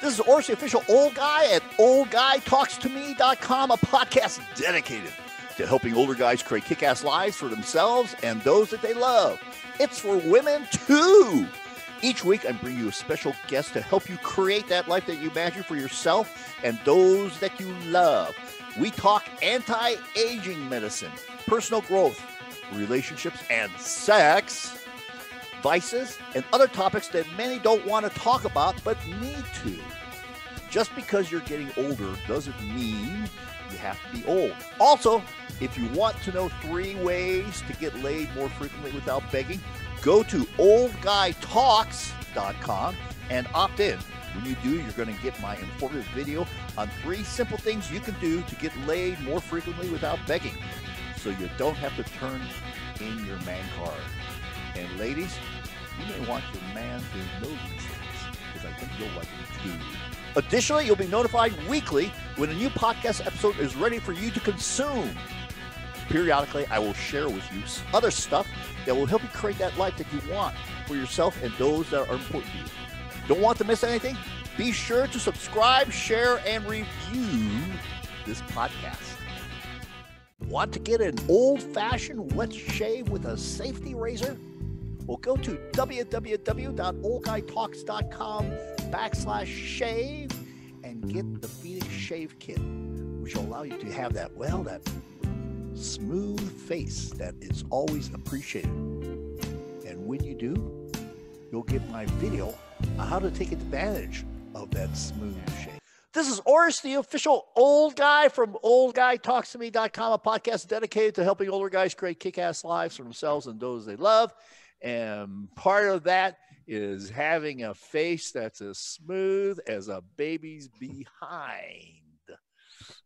This is Oris, the official old guy at oldguytalkstome.com, a podcast dedicated to helping older guys create kick-ass lives for themselves and those that they love. It's for women too. Each week, I bring you a special guest to help you create that life that you imagine for yourself and those that you love. We talk anti-aging medicine, personal growth, relationships, and sex, vices, and other topics that many don't want to talk about but need to. Just because you're getting older doesn't mean you have to be old. Also, if you want to know 3 ways to get laid more frequently without begging, go to oldguytalks.com and opt in. When you do, you're going to get my informative video on 3 simple things you can do to get laid more frequently without begging, so you don't have to turn in your man card. And ladies, you may want your man to know these things, because I think you'll like them too. Additionally, you'll be notified weekly when a new podcast episode is ready for you to consume. Periodically, I will share with you other stuff that will help you create that life that you want for yourself and those that are important to you. Don't want to miss anything? Be sure to subscribe, share, and review this podcast. Want to get an old-fashioned wet shave with a safety razor? Well, go to www.oldguytalks.com/shave and get the Phoenix Shave Kit, which will allow you to have that smooth face that is always appreciated. And when you do, you'll get my video on how to take advantage of that smooth shave. This is Oris, the official old guy from oldguytalkstome.com, a podcast dedicated to helping older guys create kick-ass lives for themselves and those they love. And part of that is having a face that's as smooth as a baby's behind.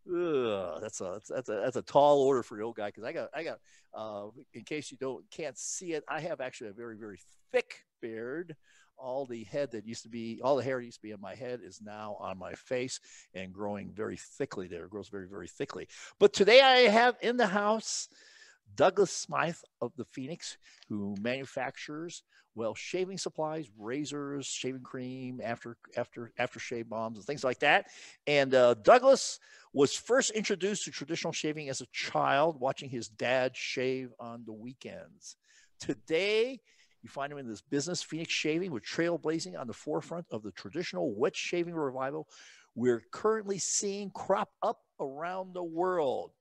Ugh, that's a tall order for the old guy, because I got in case you can't see it, I have actually a very, very thick beard. All the hair that used to be in my head is now on my face and growing very thickly there. It grows very, very thickly. But today I have in the house Douglas Smythe of the Phoenix, who manufactures, shaving supplies, razors, shaving cream, aftershave bombs, and things like that. And Douglas was first introduced to traditional shaving as a child, watching his dad shave on the weekends. Today, you find him in this business, Phoenix Shaving, with trailblazing on the forefront of the traditional wet shaving revival we're currently seeing crop up around the world.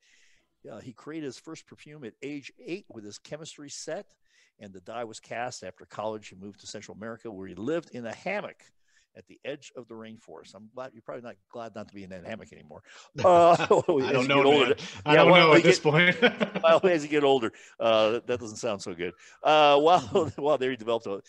He created his first perfume at age 8 with his chemistry set, and the die was cast after college. He moved to Central America, where he lived in a hammock at the edge of the rainforest. I'm glad you're probably not glad not to be in that hammock anymore. I don't know, man. I don't know at this point. Well, as you get older, that doesn't sound so good. Well, there he developed a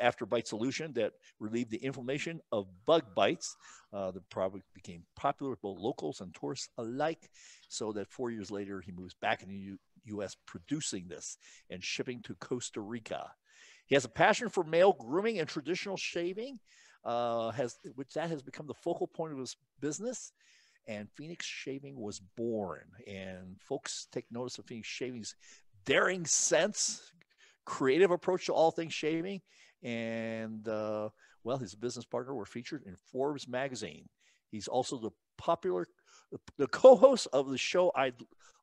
after-bite solution that relieved the inflammation of bug bites. The product became popular with both locals and tourists alike, so that 4 years later, he moves back in the U.S. producing this and shipping to Costa Rica. He has a passion for male grooming and traditional shaving, which has become the focal point of his business. And Phoenix Shaving was born. And folks take notice of Phoenix Shaving's daring sense, creative approach to all things shaving. And, his business partner were featured in Forbes magazine. He's also the co-host of the show I'd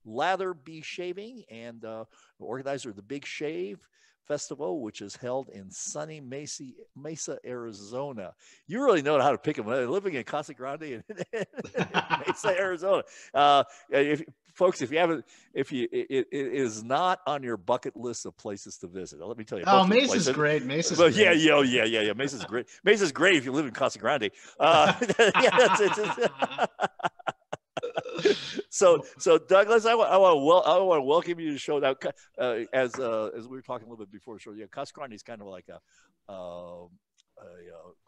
Lather Be Shaving, and the organizer of the Big Shave Festival, which is held in sunny Mesa, Arizona. You really know how to pick them. Living in Casa Grande and Mesa, Arizona. It is not on your bucket list of places to visit. Let me tell you. Oh, Mesa's great. Mesa's great. Yeah. Mesa's great. Mesa's great if you live in Casa Grande. So Douglas, I want to welcome you to the show now. As we were talking a little bit before the show, Casa Grande is kind of like a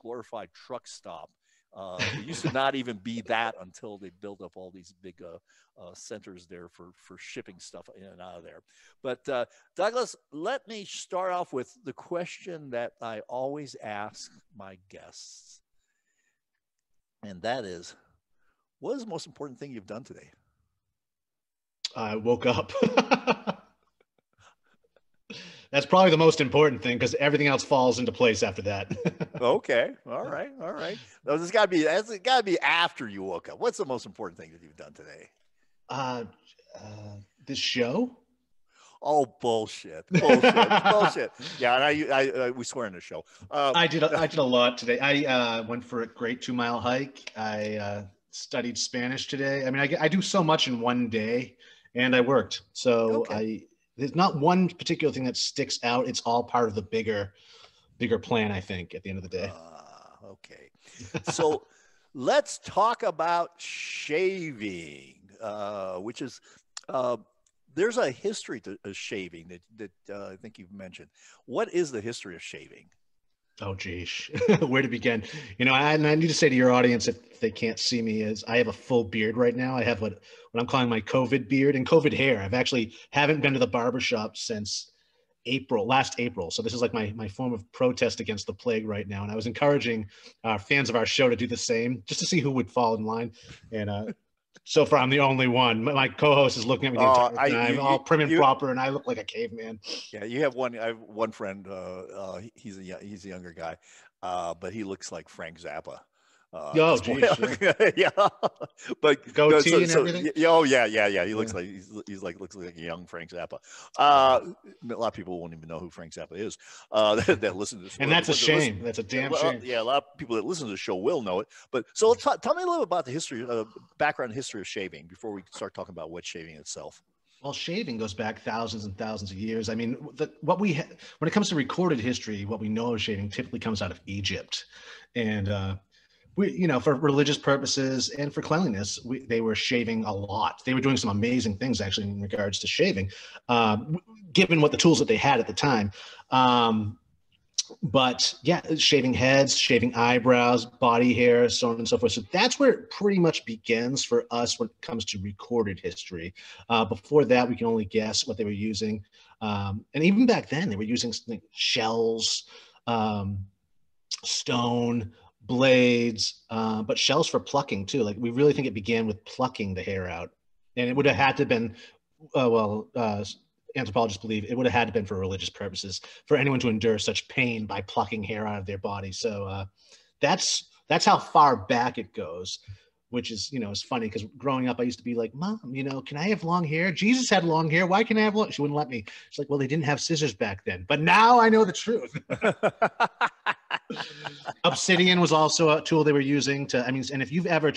glorified truck stop. It used to not even be that until they built up all these big centers there for shipping stuff in and out of there. But Douglas, let me start off with the question that I always ask my guests, and that is, what is the most important thing you've done today? I woke up. That's probably the most important thing because everything else falls into place after that. Okay. All right. All right. That's got to be after you woke up. What's the most important thing that you've done today? This show. Oh, bullshit! Bullshit! Yeah, and I we swear in the show. I did a lot today. I went for a great 2-mile hike. I studied Spanish today. I mean, I do so much in one day, and I worked. So there's not one particular thing that sticks out. It's all part of the bigger plan, I think, at the end of the day. Okay. So let's talk about shaving, which is there's a history to shaving that I think you've mentioned. What is the history of shaving? Oh, geez. Where to begin? I need to say to your audience, if they can't see me, is I have a full beard right now. I have what I'm calling my COVID beard and COVID hair. I've actually haven't been to the barbershop since last April. So this is like my form of protest against the plague right now. And I was encouraging fans of our show to do the same, just to see who would fall in line. And so far, I'm the only one. My co-host is looking at me the entire time, all prim and proper, and I look like a caveman. Yeah, you have one. I have one friend. He's a younger guy, but he looks like Frank Zappa. Oh, geez, yeah, but goatee and everything. Oh, yeah. He looks like looks like a young Frank Zappa. A lot of people won't even know who Frank Zappa is. That listen to this, and that's a shame. That's a damn shame. Yeah, a lot of people that listen to the show will know it. But so tell me a little about the history, background history of shaving before we start talking about wet shaving itself. Well, shaving goes back thousands and thousands of years. I mean, when it comes to recorded history, what we know of shaving typically comes out of Egypt, and for religious purposes and for cleanliness, they were shaving a lot. They were doing some amazing things actually in regards to shaving, given what the tools that they had at the time. But yeah, shaving heads, shaving eyebrows, body hair, so on and so forth. So that's where it pretty much begins for us when it comes to recorded history. Before that, we can only guess what they were using. And even back then, they were using shells, stone, blades, but shells for plucking too. Like, we really think it began with plucking the hair out, and it would have had to have been anthropologists believe it would have had to been for religious purposes, for anyone to endure such pain by plucking hair out of their body. So that's how far back it goes, which is, it's funny because growing up, I used to be like, Mom, can I have long hair? Jesus had long hair. Why can't I have long? She wouldn't let me. She's like, well, they didn't have scissors back then. But now I know the truth. Obsidian was also a tool they were using and if you've ever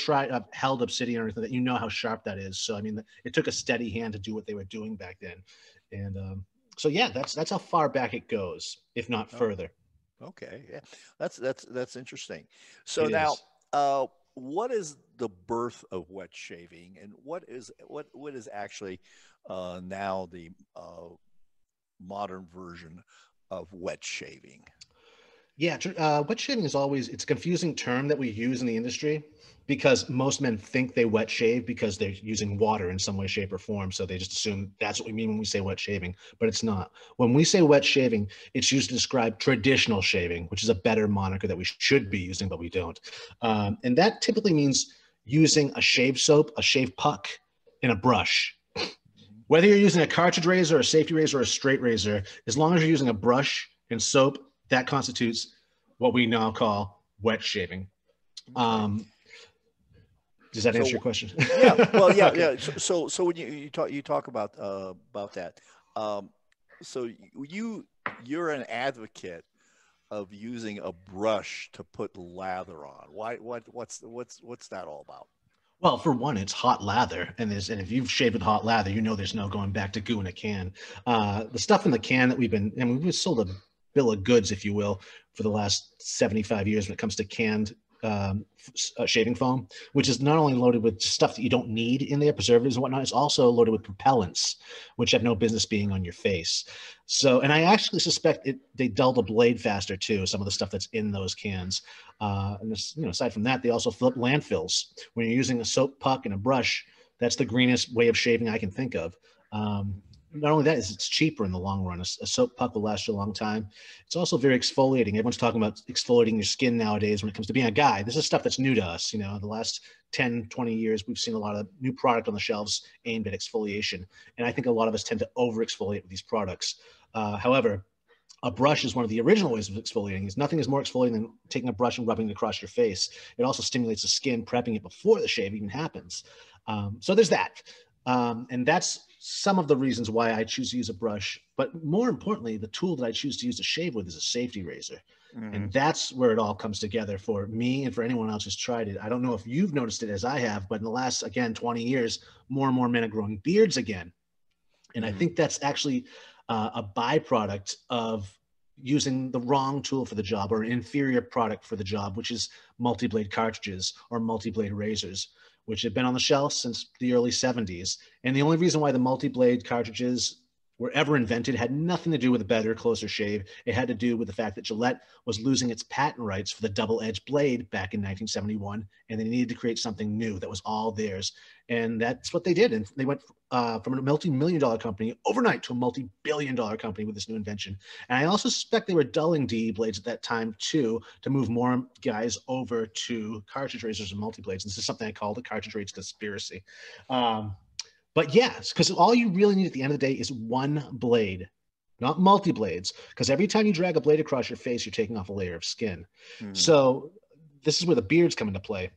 held obsidian or anything, that how sharp that is. So, it took a steady hand to do what they were doing back then. And so, yeah, that's how far back it goes, if not further. Okay. Yeah. That's interesting. So now, what is the birth of wet shaving, and what is actually now the modern version of wet shaving? Yeah, wet shaving it's a confusing term that we use in the industry, because most men think they wet shave because they're using water in some way, shape, or form. So they just assume that's what we mean when we say wet shaving, but it's not. When we say wet shaving, it's used to describe traditional shaving, which is a better moniker that we should be using, but we don't. And that typically means using a shave soap, a shave puck, and a brush. Whether you're using a cartridge razor, a safety razor, or a straight razor, as long as you're using a brush and soap, that constitutes what we now call wet shaving. Does that answer your question? Yeah. Well, yeah, okay. Yeah. So when you talk about that, so you're an advocate of using a brush to put lather on. Why? What's that all about? Well, for one, it's hot lather, and if you've shaved with hot lather, there's no going back to goo in a can. The stuff in the can that we've sold a bill of goods, if you will, for the last 75 years when it comes to canned shaving foam, which is not only loaded with stuff that you don't need in there, preservatives and whatnot, it's also loaded with propellants, which have no business being on your face. So, and I actually suspect they dull the blade faster too, some of the stuff that's in those cans. And aside from that, they also fill up landfills. When you're using a soap puck and a brush, that's the greenest way of shaving I can think of. Not only that, it's cheaper in the long run. A soap puck will last you a long time. It's also very exfoliating. Everyone's talking about exfoliating your skin nowadays when it comes to being a guy. This is stuff that's new to us. The last 10, 20 years, we've seen a lot of new product on the shelves aimed at exfoliation. And I think a lot of us tend to over exfoliate with these products. However, a brush is one of the original ways of exfoliating. Nothing is more exfoliating than taking a brush and rubbing it across your face. It also stimulates the skin, prepping it before the shave even happens. So there's that. And that's some of the reasons why I choose to use a brush. But more importantly, the tool that I choose to use to shave with is a safety razor. Mm-hmm. And that's where it all comes together for me and for anyone else who's tried it. I don't know if you've noticed it as I have, but in the last, again, 20 years, more and more men are growing beards again. And I think that's actually a byproduct of using the wrong tool for the job, or an inferior product for the job, which is multi-blade cartridges or multi-blade razors, which have been on the shelf since the early 70s. And the only reason why the multi-blade cartridges were ever invented had nothing to do with a better, closer shave. It had to do with the fact that Gillette was losing its patent rights for the double-edged blade back in 1971, and they needed to create something new that was all theirs. And that's what they did. And they went from a multi-million-dollar company overnight to a multi-billion-dollar company with this new invention. And I also suspect they were dulling DE blades at that time, too, to move more guys over to cartridge razors and multi-blades. And this is something I call the cartridge razor conspiracy. But yes, because all you really need at the end of the day is one blade, not multi-blades, because every time you drag a blade across your face, you're taking off a layer of skin. Mm. So this is where the beards come into play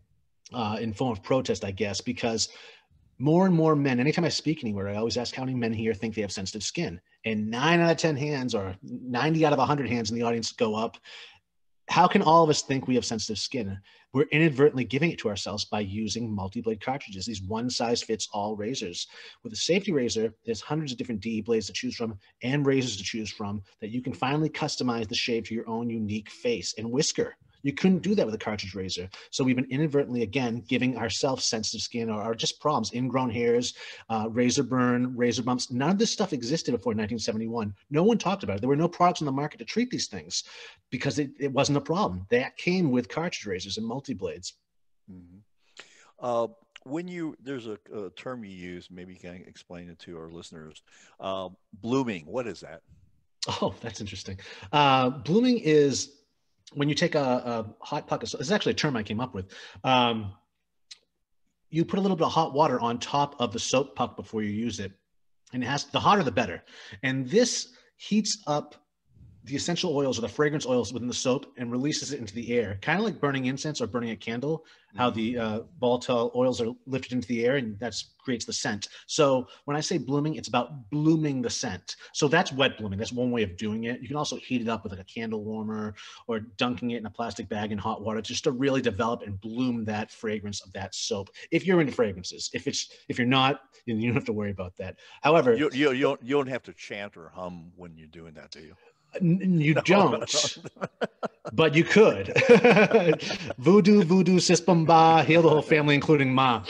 in form of protest, I guess, because more and more men, anytime I speak anywhere, I always ask how many men here think they have sensitive skin. And 9 out of 10 hands, or 90 out of 100 hands in the audience go up. How can all of us think we have sensitive skin? We're inadvertently giving it to ourselves by using multi-blade cartridges, these one-size-fits-all razors. With a safety razor, there's hundreds of different DE blades to choose from and razors to choose from that you can finally customize the shave to your own unique face and whisker. You couldn't do that with a cartridge razor. So we've been inadvertently, again, giving ourselves sensitive skin or just problems, ingrown hairs, razor burn, razor bumps. None of this stuff existed before 1971. No one talked about it. There were no products on the market to treat these things because it wasn't a problem. That came with cartridge razors and multi-blades. Mm-hmm. There's a term you use, maybe you can explain it to our listeners. Blooming, what is that? Oh, that's interesting. Blooming is when you take a hot puck, this is actually a term I came up with. You put a little bit of hot water on top of the soap puck before you use it. And the hotter, the better. And this heats up the essential oils or the fragrance oils within the soap and releases it into the air, kind of like burning incense or burning a candle, how the volatile oils are lifted into the air, and that creates the scent. So when I say blooming, it's about blooming the scent. So that's wet blooming. That's one way of doing it. You can also heat it up with like a candle warmer or dunking it in a plastic bag in hot water just to really develop and bloom that fragrance of that soap. If you're into fragrances, if you're not, you don't have to worry about that. However, you don't have to chant or hum when you're doing that, do you? You don't, but you could. Voodoo, Sispamba, heal the whole family, including Ma.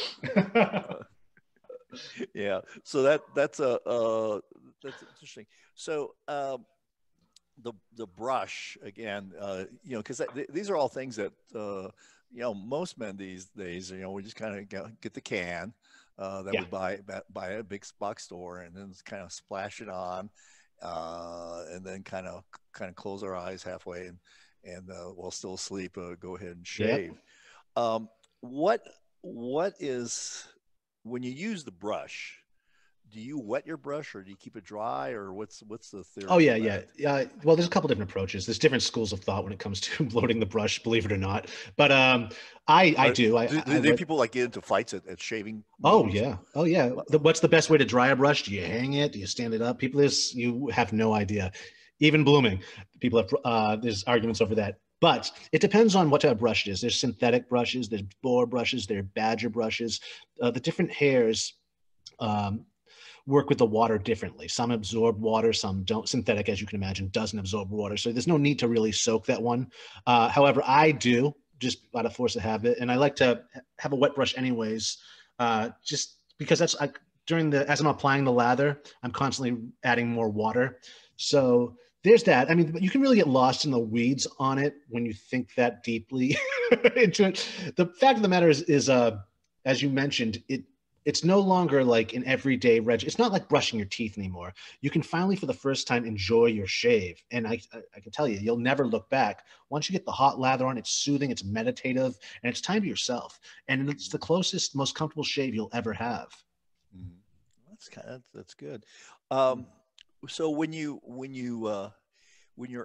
Yeah, so that's interesting. So the brush again, because these are all things that most men these days, we just kind of get the can that we buy at a big box store and then kind of splash it on. And then kind of close our eyes halfway and while still asleep, go ahead and shave. Yep. What is, when you use the brush, do you wet your brush or do you keep it dry, or what's the theory? Oh yeah. Well, there's a couple different approaches. There's different schools of thought when it comes to loading the brush, believe it or not. But I do. Do people like get into fights at shaving? Oh yeah. What's the best way to dry a brush? Do you hang it? Do you stand it up? You have no idea. Even blooming, people have there's arguments over that. But it depends on what type of brush it is. There's synthetic brushes, there's boar brushes, there's badger brushes. The different hairs work with the water differently. Some absorb water, some don't. Synthetic, as you can imagine, doesn't absorb water. So there's no need to really soak that one. However, I do, just out of force of habit. And I like to have a wet brush anyways, just because that's as I'm applying the lather, I'm constantly adding more water. So there's that. I mean, you can really get lost in the weeds on it when you think that deeply into it. The fact of the matter is as you mentioned, it's no longer like an everyday it's not like brushing your teeth anymore. You can finally, for the first time, enjoy your shave. And I can tell you, you'll never look back. Once you get the hot lather on, it's soothing, it's meditative, and it's time to yourself. And it's the closest, most comfortable shave you'll ever have. That's good. So when you're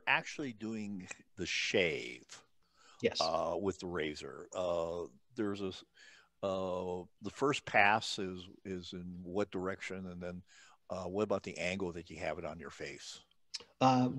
actually doing the shave Yes. with the razor, there's a the first pass is in what direction, and then what about the angle that you have it on your face? Well,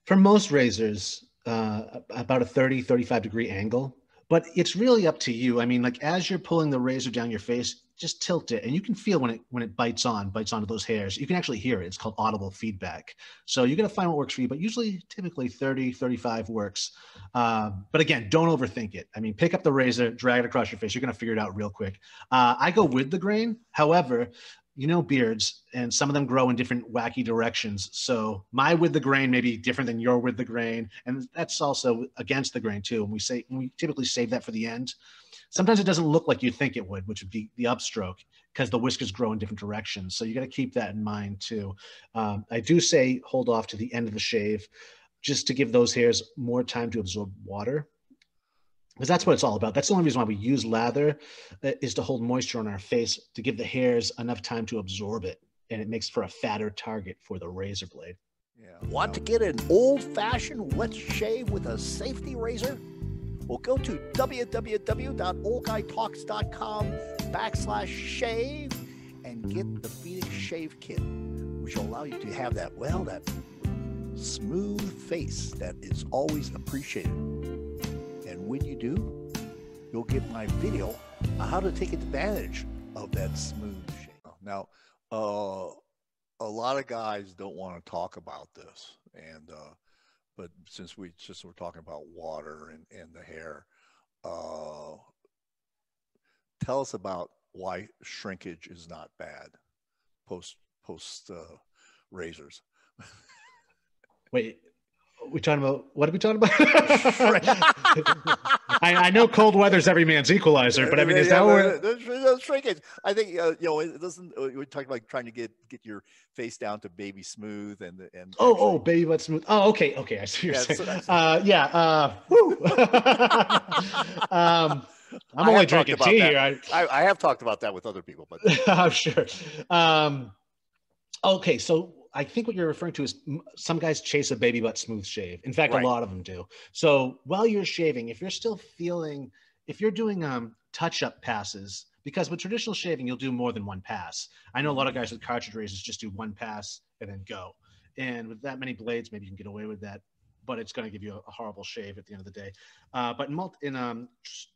for most razors, about a 30, 35 degree angle, but it's really up to you. I mean, like as you're pulling the razor down your face, just tilt it, and you can feel when it bites onto those hairs. You can actually hear it. It's called audible feedback. So you're gonna find what works for you, but usually, typically 30, 35 works. But again, don't overthink it. I mean, pick up the razor, drag it across your face. You're gonna figure it out real quick. I go with the grain. However, beards, and some of them grow in different wacky directions. So my with the grain may be different than your with the grain, and that's also against the grain too. And we typically save that for the end. Sometimes it doesn't look like you think it would, which would be the upstroke, because the whiskers grow in different directions. So you got to keep that in mind too. I do say hold off to the end of the shave, just to give those hairs more time to absorb water, because that's what it's all about. That's the only reason why we use lather, is to hold moisture on our face, to give the hairs enough time to absorb it, and it makes for a fatter target for the razor blade. Yeah. Want to get an old-fashioned wet shave with a safety razor? Well, go to www.oldguytalks.com/shave and get the Phoenix Shave Kit, which will allow you to have that smooth face that is always appreciated. And when you do, you'll get my video on how to take advantage of that smooth shave. Now, a lot of guys don't want to talk about this, but since we're talking about water and the hair, tell us about why shrinkage is not bad post razors. Wait, we talking about what are we talking about? I know cold weather's every man's equalizer, but I mean, is that where shrinkage? I think it doesn't. We're talking about trying to get your face down to baby smooth and baby butt smooth. Oh, okay, I see what you're saying. Woo. I'm only drinking tea here. I have talked about that with other people, but I'm sure. Okay, so I think what you're referring to is some guys chase a baby butt smooth shave. In fact, right. A lot of them do. So while you're shaving, if you're doing touch-up passes, because with traditional shaving, you'll do more than one pass. I know a lot of guys with cartridge razors just do one pass and then go. And with that many blades, maybe you can get away with that, but it's going to give you a horrible shave at the end of the day. But in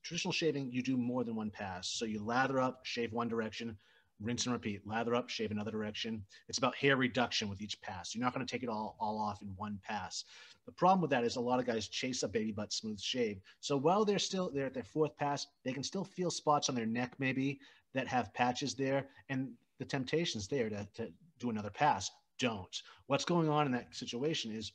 traditional shaving, you do more than one pass. So you lather up, shave one direction, rinse and repeat, lather up, shave another direction. It's about hair reduction with each pass. You're not going to take it all off in one pass. The problem with that is a lot of guys chase a baby butt smooth shave. So while they're at their fourth pass, they can still feel spots on their neck maybe that have patches there. And the temptation's there to do another pass. Don't. What's going on in that situation is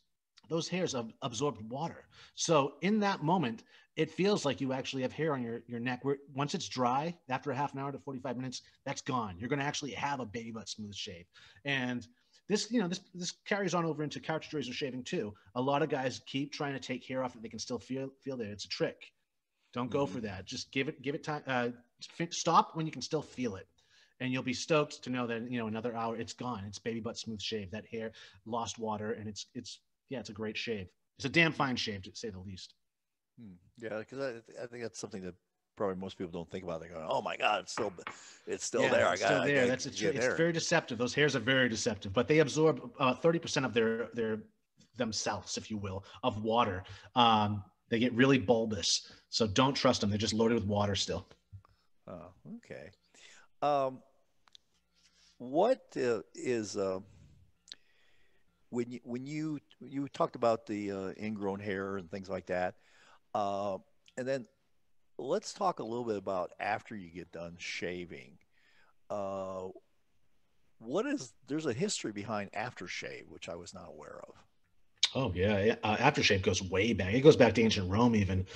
those hairs have absorbed water. So in that moment, it feels like you actually have hair on your neck. Where once it's dry, after a half an hour to 45 minutes, that's gone. You're going to actually have a baby butt smooth shave. And this carries on over into cartridge razor shaving too. A lot of guys keep trying to take hair off that they can still feel there. It's a trick. Don't go for that. Just give it time. Stop when you can still feel it. And you'll be stoked to know that, another hour, it's gone. It's baby butt smooth shave. That hair lost water, and it's a great shave. It's a damn fine shave, to say the least. Yeah, because I think that's something that probably most people don't think about. They go, "Oh my God, it's still there. It's very deceptive. Those hairs are very deceptive, but they absorb 30% of their themselves, if you will, of water. They get really bulbous, so don't trust them. They're just loaded with water still. Oh, okay. What is when you talked about the ingrown hair and things like that, and then let's talk a little bit about after you get done shaving. There's a history behind aftershave, which I was not aware of. Oh yeah, aftershave goes way back. It goes back to ancient Rome even.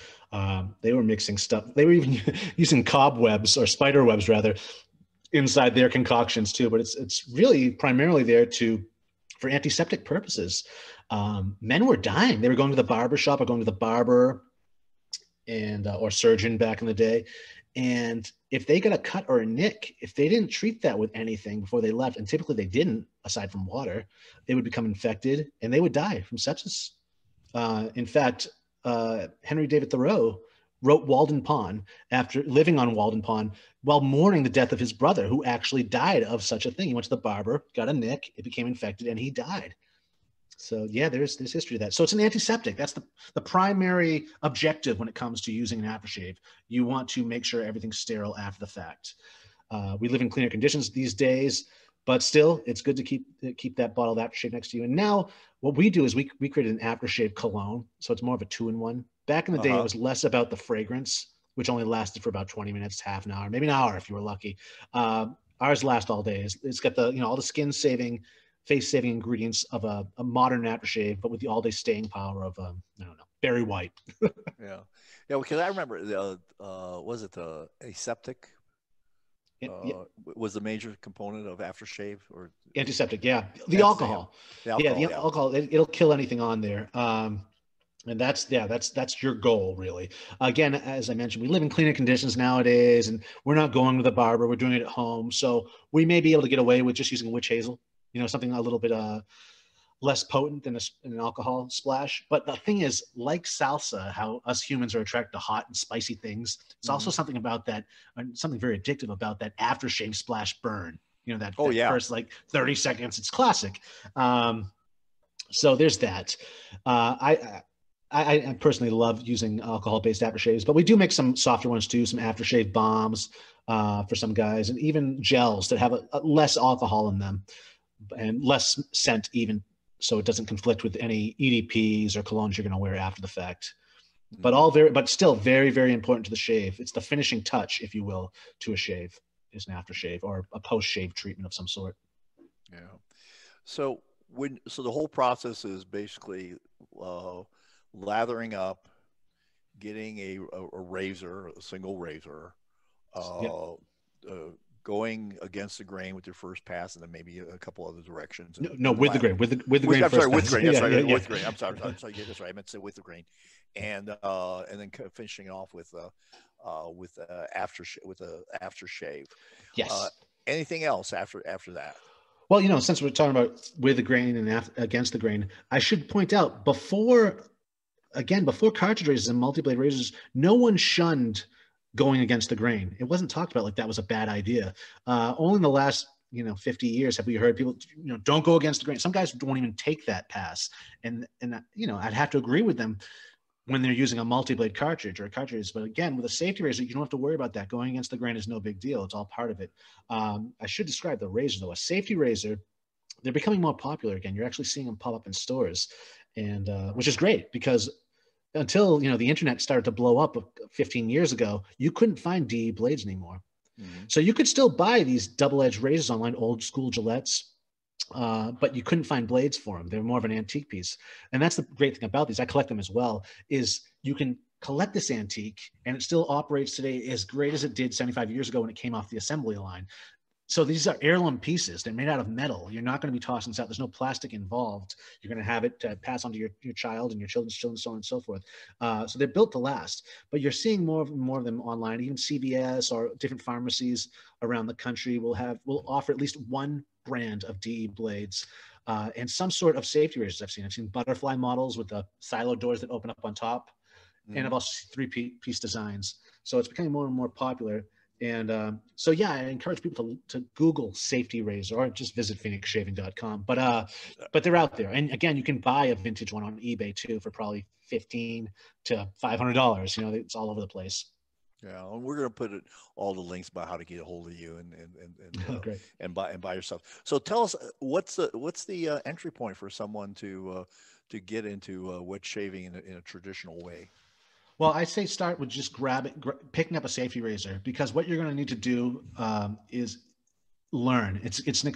They were mixing stuff. They were even using cobwebs or spider webs rather inside their concoctions too. But it's really primarily there for antiseptic purposes. Men were dying. They were going to the barber shop or going to the barber or surgeon back in the day, And if they got a cut or a nick, if they didn't treat that with anything before they left, and typically they didn't, aside from water, they would become infected and they would die from sepsis. In fact, Henry David Thoreau wrote Walden Pond after living on Walden Pond while mourning the death of his brother, who actually died of such a thing. He went to the barber, got a nick, it became infected, and he died. So yeah, there's history of that. So it's an antiseptic. That's the primary objective when it comes to using an aftershave. You want to make sure everything's sterile after the fact. We live in cleaner conditions these days, but still, it's good to keep that bottle of aftershave next to you. And now what we do is we created an aftershave cologne. So it's more of a 2-in-1. Back in the day, it was less about the fragrance, which only lasted for about 20 minutes, half an hour, maybe an hour if you were lucky. Ours lasts all day. It's got the, all the skin saving, face saving ingredients of a modern aftershave, but with the all day staying power of, I don't know, Berry White. Yeah. Yeah. Because I remember, was it the aseptic? Was the major component of aftershave or antiseptic? Yeah. The alcohol. The alcohol, it'll kill anything on there. And that's your goal, really. Again, as I mentioned, we live in cleaner conditions nowadays, and we're not going to the barber. We're doing it at home. So we may be able to get away with just using witch hazel, something a little bit less potent than an alcohol splash. But the thing is, like salsa, how us humans are attracted to hot and spicy things, it's also something about that, something very addictive about that aftershave splash burn. That first 30 seconds. It's classic. So there's that. I personally love using alcohol-based aftershaves, but we do make some softer ones too, some aftershave bombs for some guys, and even gels that have a less alcohol in them and less scent even, so it doesn't conflict with any EDPs or colognes you're going to wear after the fact. But still very, very important to the shave. It's the finishing touch, if you will, to a shave, is an aftershave or a post-shave treatment of some sort. Yeah. So the whole process is basically lathering up, getting a razor, a single razor, going against the grain with your first pass, and then maybe a couple other directions. No, with the grain. With the grain. I'm sorry, with the grain. That's right. With the grain. I'm sorry. That's right. I meant to say with the grain, and then finishing it off with aftershave. Yes. Anything else after that? Well, since we're talking about with the grain and against the grain, I should point out before cartridge razors and multi-blade razors, no one shunned going against the grain. It wasn't talked about like that was a bad idea. Only in the last 50 years have we heard people don't go against the grain. Some guys won't even take that pass, and I'd have to agree with them when they're using a multi-blade cartridge or a cartridge. But again, with a safety razor, you don't have to worry about that. Going against the grain is no big deal. It's all part of it. I should describe the razor though. A safety razor, they're becoming more popular again. You're actually seeing them pop up in stores, and which is great, because until the internet started to blow up 15 years ago, you couldn't find DE blades anymore. So you could still buy these double-edged razors online, old school Gillettes, but you couldn't find blades for them. They're more of an antique piece. And that's the great thing about these. I collect them as well, is you can collect this antique and it still operates today as great as it did 75 years ago when it came off the assembly line. So these are heirloom pieces. They're made out of metal. You're not going to be tossing this out. There's no plastic involved. You're going to have it to pass on to your child and your children's children, so on and so forth. So they're built to last. But you're seeing more of them online. Even CVS or different pharmacies around the country will offer at least one brand of DE blades and some sort of safety razors. I've seen butterfly models with the silo doors that open up on top, and I've also seen three-piece designs. So it's becoming more and more popular. And so, yeah, I encourage people to Google safety razor or just visit phoenixshaving.com. But they're out there. And again, you can buy a vintage one on eBay too for probably $15 to $500. It's all over the place. Yeah, and we're going to put all the links about how to get a hold of you and buy yourself. So tell us, what's the entry point for someone to get into wet shaving in a traditional way? Well, I say start with just picking up a safety razor, because what you're going to need to do is learn. It's an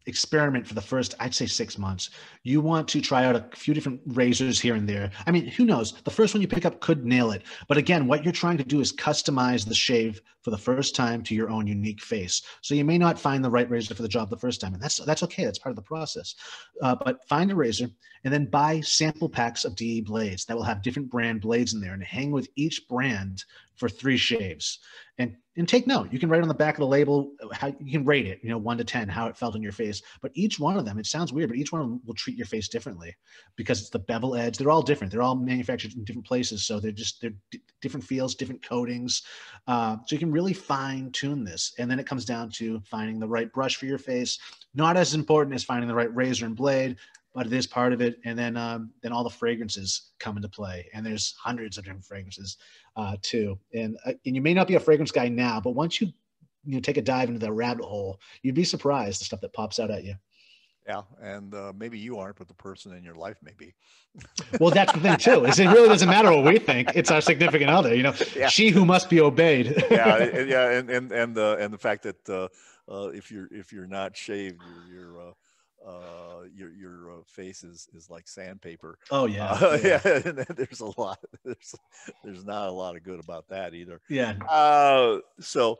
experiment for the first, I'd say, 6 months. You want to try out a few different razors here and there. I mean, who knows? The first one you pick up could nail it. But again, what you're trying to do is customize the shave for the first time to your own unique face. So you may not find the right razor for the job the first time, and that's okay. That's part of the process. But find a razor and then buy sample packs of DE blades that will have different brand blades in there, and hang with each brand for 3 shaves. and take note. You can write on the back of the label how you can rate it, 1 to 10, how it felt on your face. But each one of them, it sounds weird, but each one of them will treat your face differently because it's the bevel edge. They're all different. They're all manufactured in different places, so they're different feels, different coatings. So you can really fine tune this, and then it comes down to finding the right brush for your face. Not as important as finding the right razor and blade, but it is part of it. And then all the fragrances come into play, and there's hundreds of different fragrances too. And you may not be a fragrance guy now, but once you take a dive into the rabbit hole, you'd be surprised the stuff that pops out at you. Yeah, and maybe you aren't, but the person in your life may be. Well, that's the thing too. Is it really doesn't matter what we think? It's our significant other. Yeah. She who must be obeyed. Yeah, and the fact that if you're not shaved, your face is like sandpaper. Oh yeah, yeah. And there's a lot. There's not a lot of good about that either. Yeah. So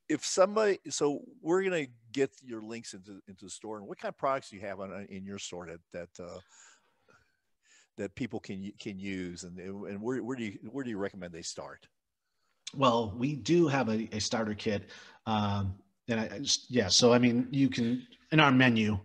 if somebody, so we're gonna get your links into the store, and what kind of products do you have in your store that people can use, and where do you recommend they start? Well, we do have a starter kit. So I mean, you can, in our menu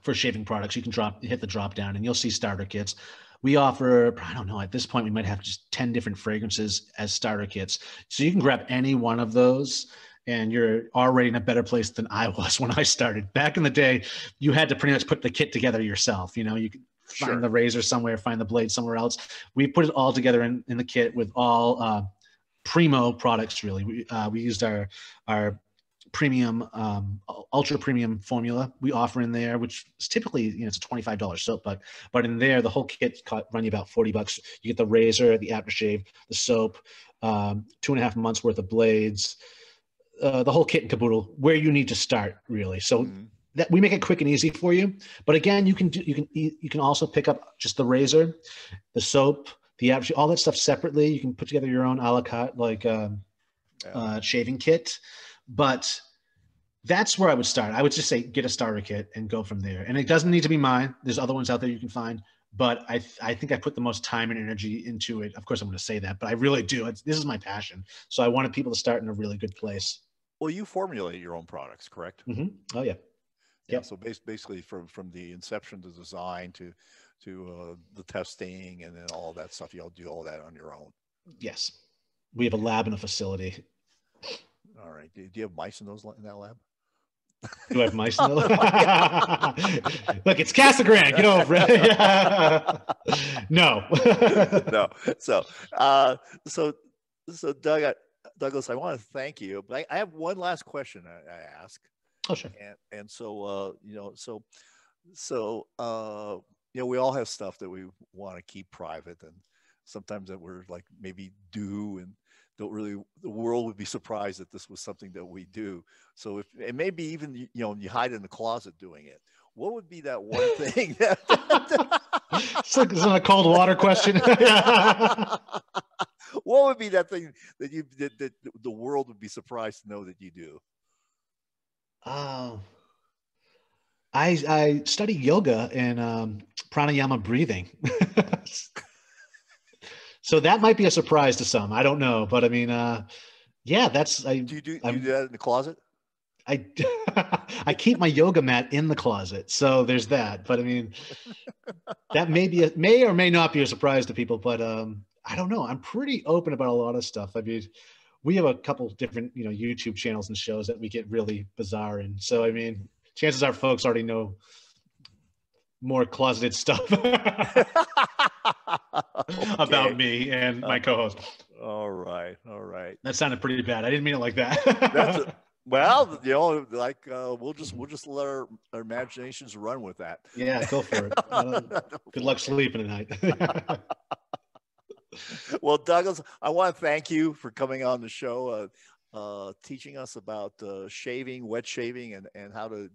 for shaving products, you can hit the drop down and you'll see starter kits. We offer, I don't know, at this point, we might have just 10 different fragrances as starter kits. So you can grab any one of those and you're already in a better place than I was when I started. Back in the day, you had to pretty much put the kit together yourself. You could find the razor somewhere, find the blade somewhere else. We put it all together in the kit with all primo products, really. We used our premium, ultra premium formula we offer in there, which is typically, it's a $25 soap, but in there, the whole kit run you about $40. You get the razor, the aftershave, the soap, 2.5 months worth of blades, the whole kit and caboodle, where you need to start, really. So that we make it quick and easy for you. But again, you can also pick up just the razor, the soap, the aftershave, all that stuff separately. You can put together your own a la carte, like shaving kit. But that's where I would start. I would just say get a starter kit and go from there. And it doesn't need to be mine. There's other ones out there you can find. But I think I put the most time and energy into it. Of course, I'm going to say that, but I really do. This is my passion. So I wanted people to start in a really good place. Well, you formulate your own products, correct? Mm-hmm. Oh, yeah. Yeah. So basically from the inception to design to the testing and then all of that stuff, you'll do all that on your own. Yes. We have a lab and a facility. All right. Do you have mice in that lab? Do I have mice in the lab? Look, it's Casagrande. Get over it. No. No. So Douglas, I want to thank you, but I have one last question I ask. Oh, sure. And so we all have stuff that we want to keep private, and sometimes that we're like maybe do and don't really. The world would be surprised that this was something that we do. So if and maybe even you hide in the closet doing it. What would be that one thing that? It's like a cold water question. What would be that thing that the world would be surprised to know that you do? I study yoga and pranayama breathing. So that might be a surprise to some. I don't know, but I mean, yeah, that's. Do you do that in the closet? I keep my yoga mat in the closet, so there's that. But I mean, that may or may not be a surprise to people. But I don't know. I'm pretty open about a lot of stuff. I mean, we have a couple different YouTube channels and shows that we get really bizarre in. So I mean, chances are folks already know more closeted stuff about me and my co-host. All right. That sounded pretty bad. I didn't mean it like that. Well, we'll just let our imaginations run with that. Yeah, go for it. Good luck sleeping tonight. Well, Douglas, I want to thank you for coming on the show, teaching us about shaving, wet shaving, and how to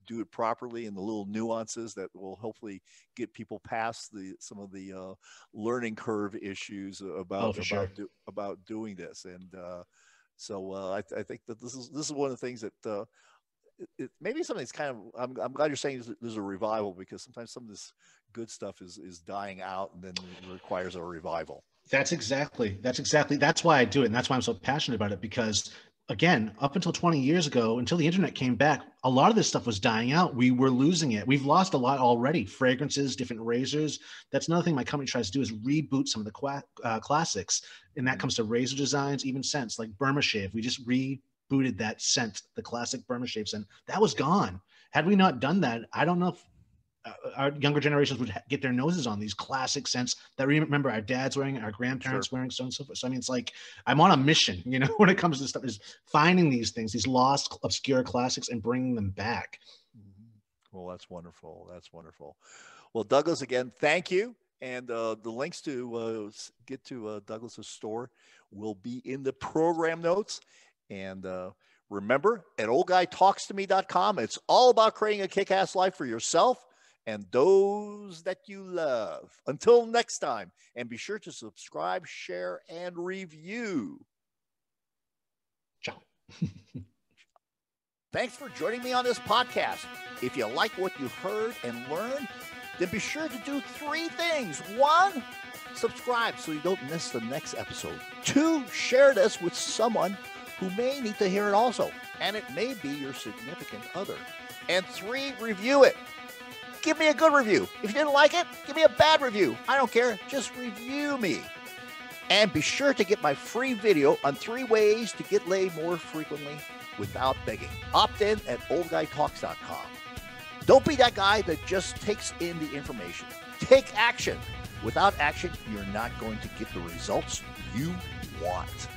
do it properly, and the little nuances that will hopefully get people past some of the learning curve issues about doing this. And so I think that this is one of the things that maybe something's kind of. I'm glad you're saying there's a revival, because sometimes some of this good stuff is dying out, and then it requires a revival. That's why I do it. And that's why I'm so passionate about it, because again, up until 20 years ago, until the internet came back, a lot of this stuff was dying out. We were losing it. We've lost a lot already. Fragrances, different razors. That's another thing my company tries to do, is reboot some of the classics. And that comes to razor designs, even scents like Burma Shave. We just rebooted that scent, the classic Burma Shave scent. That was gone. Had we not done that, I don't know if our younger generations would get their noses on these classic scents that we remember our dads wearing, our grandparents wearing, so on and so forth. So I mean, it's like I'm on a mission, you know, when it comes to stuff, is finding these things, these lost, obscure classics, and bringing them back. Well, that's wonderful. That's wonderful. Well, Douglas, again, thank you. And the links to get to Douglas's store will be in the program notes. And remember, at oldguytalkstome.com, it's all about creating a kick-ass life for yourself and those that you love. Until next time, and be sure to subscribe, share, and review. Ciao. Thanks for joining me on this podcast. If you like what you heard and learned, then be sure to do 3 things. 1, subscribe so you don't miss the next episode. 2, share this with someone who may need to hear it also, and it may be your significant other. And 3, review it. Give me a good review. If you didn't like it, give me a bad review. I don't care. Just review me. And be sure to get my free video on 3 ways to get laid more frequently without begging. Opt in at oldguytalks.com. Don't be that guy that just takes in the information. Take action. Without action, you're not going to get the results you want.